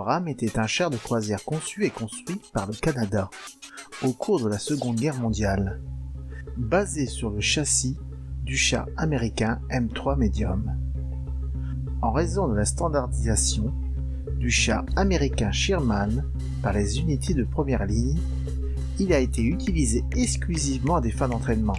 rame était un char de croisière conçu et construit par le Canada au cours de la Seconde Guerre mondiale, basé sur le châssis du char américain M3 Medium. En raison de la standardisation du char américain Sherman par les unités de première ligne, il a été utilisé exclusivement à des fins d'entraînement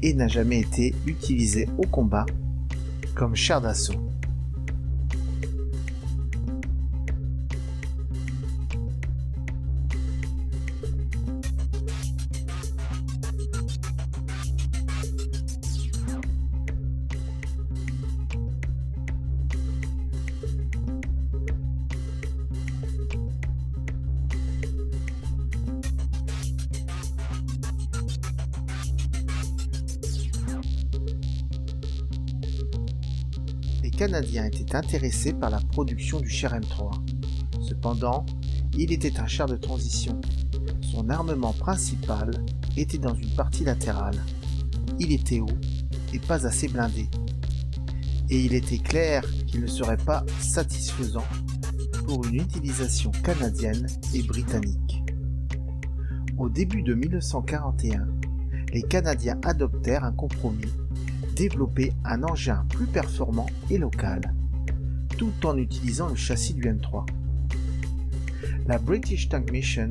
et n'a jamais été utilisé au combat comme char d'assaut. Les Canadiens étaient intéressés par la production du char M3. Cependant, il était un char de transition. Son armement principal était dans une partie latérale. Il était haut et pas assez blindé. Et il était clair qu'il ne serait pas satisfaisant pour une utilisation canadienne et britannique. Au début de 1941, les Canadiens adoptèrent un compromis: développer un engin plus performant et local, tout en utilisant le châssis du M3. La British Tank Mission,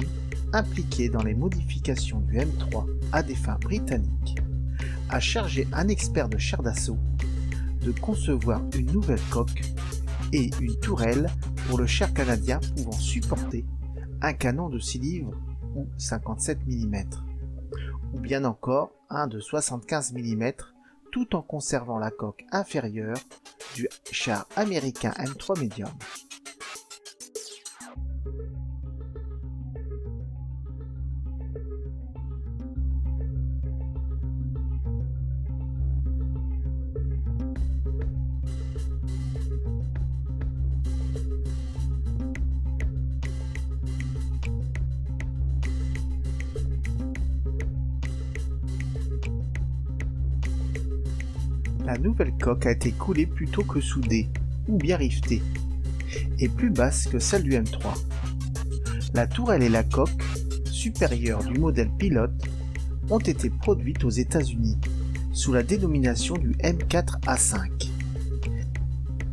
impliquée dans les modifications du M3 à des fins britanniques, a chargé un expert de char d'assaut de concevoir une nouvelle coque et une tourelle pour le char canadien pouvant supporter un canon de 6 livres ou 57 mm, ou bien encore un de 75 mm, tout en conservant la coque inférieure du char américain M3 Medium. La nouvelle coque a été coulée plutôt que soudée, ou bien rivetée, et plus basse que celle du M3. La tourelle et la coque supérieure du modèle pilote ont été produites aux États-Unis sous la dénomination du M4A5,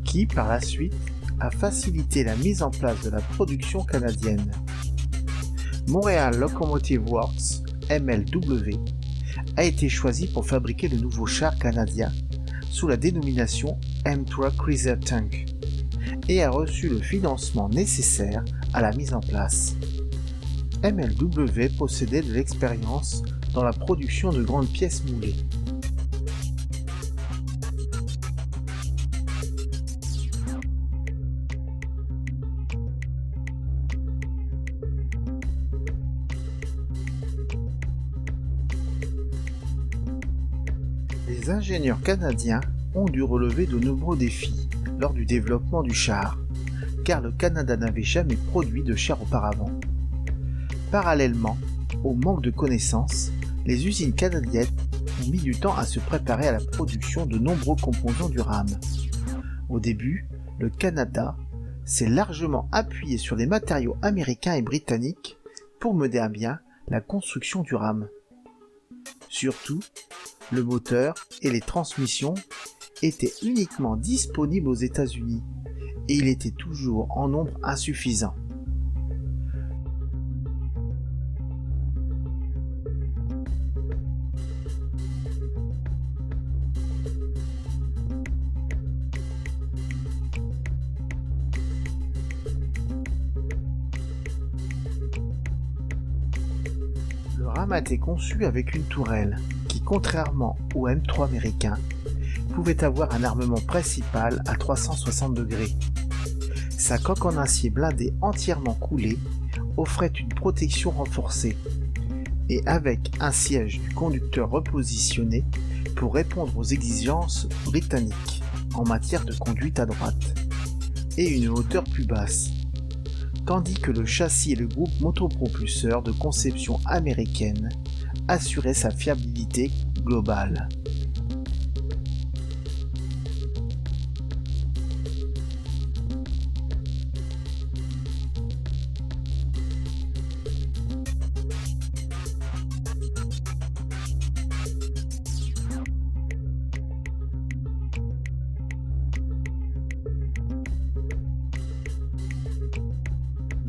qui par la suite a facilité la mise en place de la production canadienne. Montreal Locomotive Works, MLW, a été choisi pour fabriquer le nouveau char canadien sous la dénomination M3 Cruiser Tank et a reçu le financement nécessaire à la mise en place. MLW possédait de l'expérience dans la production de grandes pièces moulées. Les ingénieurs canadiens ont dû relever de nombreux défis lors du développement du char, car le Canada n'avait jamais produit de char auparavant. Parallèlement au manque de connaissances, les usines canadiennes ont mis du temps à se préparer à la production de nombreux composants du RAM. Au début, le Canada s'est largement appuyé sur les matériaux américains et britanniques pour mener à bien la construction du RAM. Surtout, le moteur et les transmissions étaient uniquement disponibles aux États-Unis et il était toujours en nombre insuffisant. Le RAM a été conçu avec une tourelle qui, contrairement au M3 américain, pouvait avoir un armement principal à 360 degrés. Sa coque en acier blindé entièrement coulée offrait une protection renforcée, et avec un siège du conducteur repositionné pour répondre aux exigences britanniques en matière de conduite à droite, et une hauteur plus basse, tandis que le châssis et le groupe motopropulseur de conception américaine assuraient sa fiabilité globale.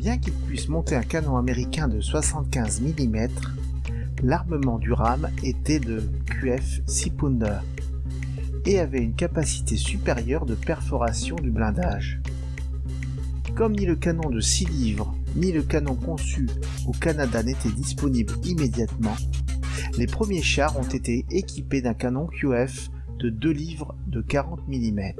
Bien qu'il puisse monter un canon américain de 75 mm, l'armement du RAM était de QF 6 pounder et avait une capacité supérieure de perforation du blindage. Comme ni le canon de 6 livres ni le canon conçu au Canada n'étaient disponibles immédiatement, les premiers chars ont été équipés d'un canon QF de 2 livres de 40 mm.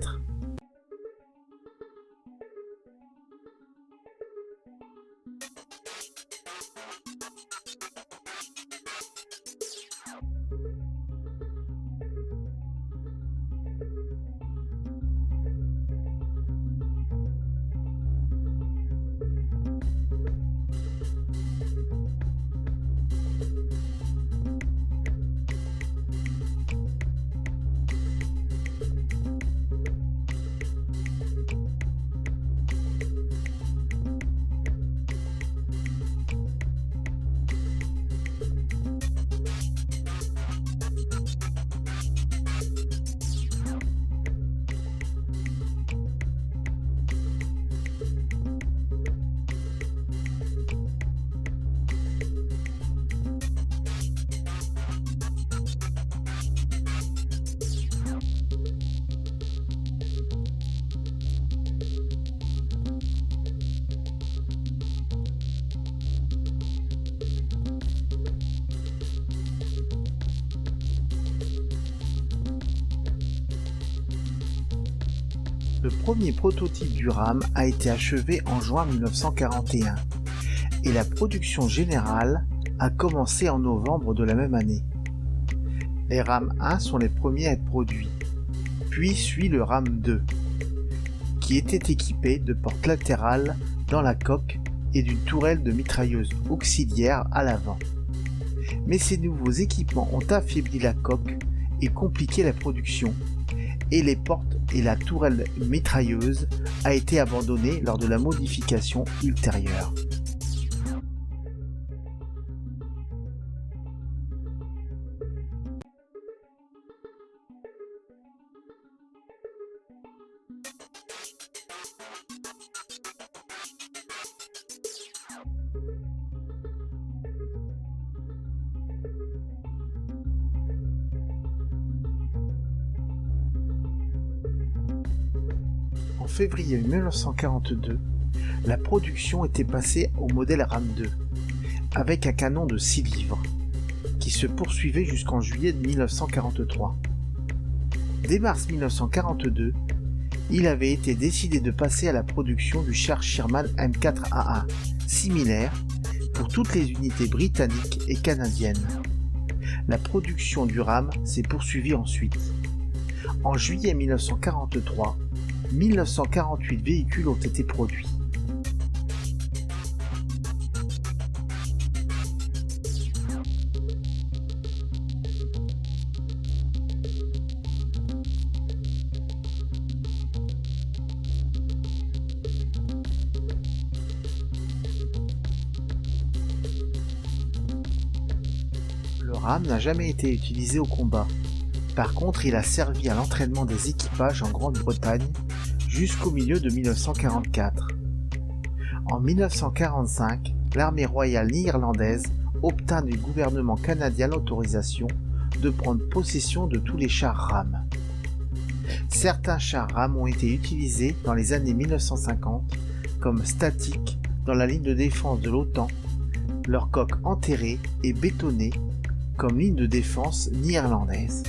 Le premier prototype du RAM a été achevé en juin 1941 et la production générale a commencé en novembre de la même année. Les RAM 1 sont les premiers à être produits, puis suit le RAM 2, qui était équipé de portes latérales dans la coque et d'une tourelle de mitrailleuse auxiliaire à l'avant. Mais ces nouveaux équipements ont affaibli la coque et compliqué la production, et les portes et la tourelle mitrailleuse a été abandonnée lors de la modification ultérieure. En février 1942, la production était passée au modèle RAM 2, avec un canon de 6 livres, qui se poursuivait jusqu'en juillet 1943. Dès mars 1942, il avait été décidé de passer à la production du char Sherman M4A1, similaire, pour toutes les unités britanniques et canadiennes. La production du RAM s'est poursuivie ensuite. En juillet 1943, 1948 véhicules ont été produits. Le RAM n'a jamais été utilisé au combat. Par contre, il a servi à l'entraînement des équipages en Grande-Bretagne jusqu'au milieu de 1944. En 1945, l'armée royale néerlandaise obtint du gouvernement canadien l'autorisation de prendre possession de tous les chars RAM. Certains chars RAM ont été utilisés dans les années 1950 comme statiques dans la ligne de défense de l'OTAN, leur coque enterrée et bétonnée comme ligne de défense néerlandaise.